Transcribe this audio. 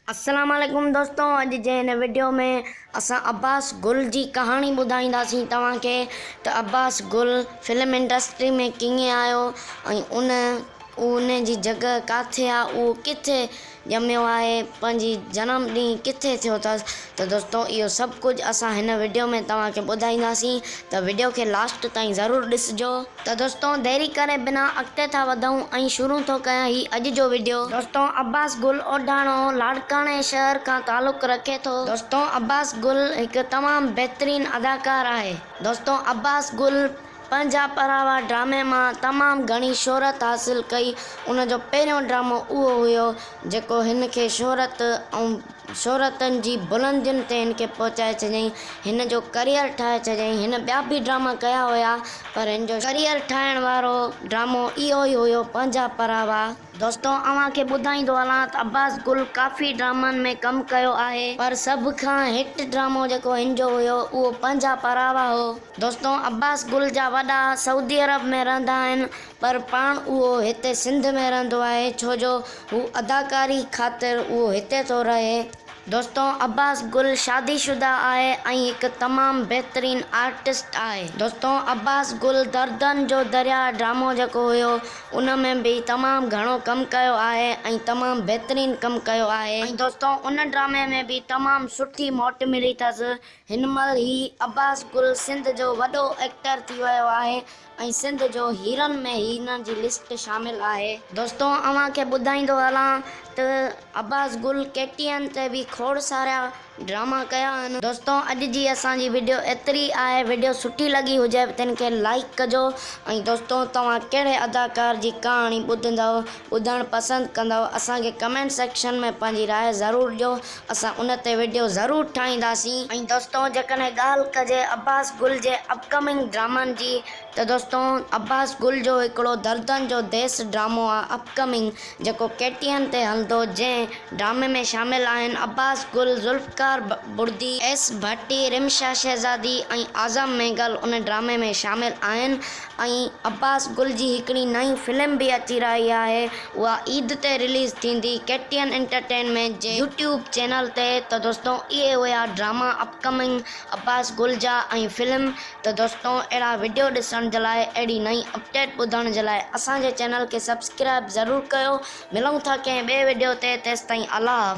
अस्सलाम वालेकुम दोस्तों, अॼु जे हिन वीडियो में असां अब्बास गुल जी कहाणी ॿुधाईंदासीं तव्हांखे त अब्बास गुल फिल्म इंडस्ट्री में कीअं आयो ऐं उन जी जॻह किथे आहे, उहो किथे ॼमियो आहे, पंहिंजी जनम ॾींहुं किथे थियो अथसि। त दोस्तों इहो सभु कुझु असां हिन वीडियो में तव्हांखे ॿुधाईंदासीं, त वीडियो खे लास्ट ताईं ज़रूरु ॾिसिजो। त दोस्तों देरी करे बिना अॻिते था वधूं ऐं शुरू थो कयां ही अॼु जो वीडियो। दोस्तों अब्बास गुल ओडाणो लाड़काणे शहर खां तालुक़ रखे थो। दोस्तों अब्बास गुल हिकु तमामु बहितरीनु अदाकार आहे। दोस्तों अब्बास गुल पंहिंजा परावा ड्रामे मां तमामु घणी शोहरत हासिलु कई। उनजो पहिरियों ड्रामो उहो हुयो जेको हिन खे शोहरतनि जी बुलंदियुनि ते हिन खे पहुचाए छॾियईं, हिन जो करियर ठाहे छॾियईं। हिन ॿिया बि ड्रामा कया हुया पर हिन जो करियर ठाहिण वारो ड्रामो इहो ई हुयो, पंहिंजा परावा। दोस्तों अव्हांखे ॿुधाईंदो हलां त अब्बास गुल काफ़ी ड्रामनि में कमु कयो आहे, पर सभ खां हिट ड्रामो जेको हिन जो हुयो उहो पंहिंजा परावा हो। दोस्तों अब्बास गुल जा वॾा सऊदी अरब में रहंदा आहिनि, पर पाण उहो हिते सिंध में रहंदो आहे, छो जो हू अदाकारी ख़ातिर उहो हिते थो रहे। दोस्तों अब्बास गुल शादीशुदा आहे ऐं हिकु तमामु बहितरीनु आर्टिस्ट आहे। दोस्तों अब्बास गुल दर्दनि जो दरिया ड्रामो जेको हुयो उन में बि तमामु घणो कमु कयो आहे ऐं तमामु बहितरीनु कमु कयो आहे। ऐं दोस्तों उन ड्रामे में बि तमामु सुठी मौट मिली अथसि। हिन महिल ही अब्बास गुल सिंध जो वॾो एक्टर थी वियो आहे ऐं सिंध जो हीरनि में हिननि जी लिस्ट शामिल आहे। दोस्तों अव्हांखे ॿुधाईंदो हलां त अब्बास गुल KTN ते बि खोड़ सारा ड्रामा कया आहिनि। दोस्तों अॼु जी असांजी वीडियो एतिरी आहे। वीडियो सुठी लॻी हुजे तिन खे लाइक कजो ऐं दोस्तों तव्हां कहिड़े अदाकार जी कहाणी ॿुधणु पसंदि कंदव, असांखे कमेंट सेक्शन में पंहिंजी राय ज़रूरु ॾियो, असां उन ते वीडियो ज़रूरु ठाहींदासीं। ऐं दोस्तों जेकॾहिं ॻाल्हि कजे अब्बास गुल जे अपकमिंग ड्रामनि जी, त दोस्तों अब्बास गुल जो हिकिड़ो दर्दनि जो देस ड्रामो आहे अपकमिंग, जेको KTN ते हलंदो। जंहिं ड्रामे में शामिल आहिनि अब्बास गुल, ज़ुल्फ़कार बुर्दी, S भट्टी, रिमशा शहज़ादी ऐं आज़म मेघल उन ड्रामे में शामिल आहिनि। ऐं अब्बास गुल जी हिकिड़ी नई फिल्म बि अची रही आहे, उहा ईद ते रिलीज़ थींदी KTN एंटरटेनमेंट जे YouTube चैनल ते। त दोस्तों इहे हुया ड्रामा अपकमिंग अब्बास गुल जा ऐं फिल्म। त दोस्तों अहिड़ा वीडियो ॾिसण जे लाइ, अहिड़ी नई अपडेट ॿुधण जे लाइ असांजे चैनल खे सब्सक्राइब ज़रूरु कयो। मिलूं था कंहिं ॿिए वीडियो ते, तेसिताईं अल्लाह हाफ़िज़।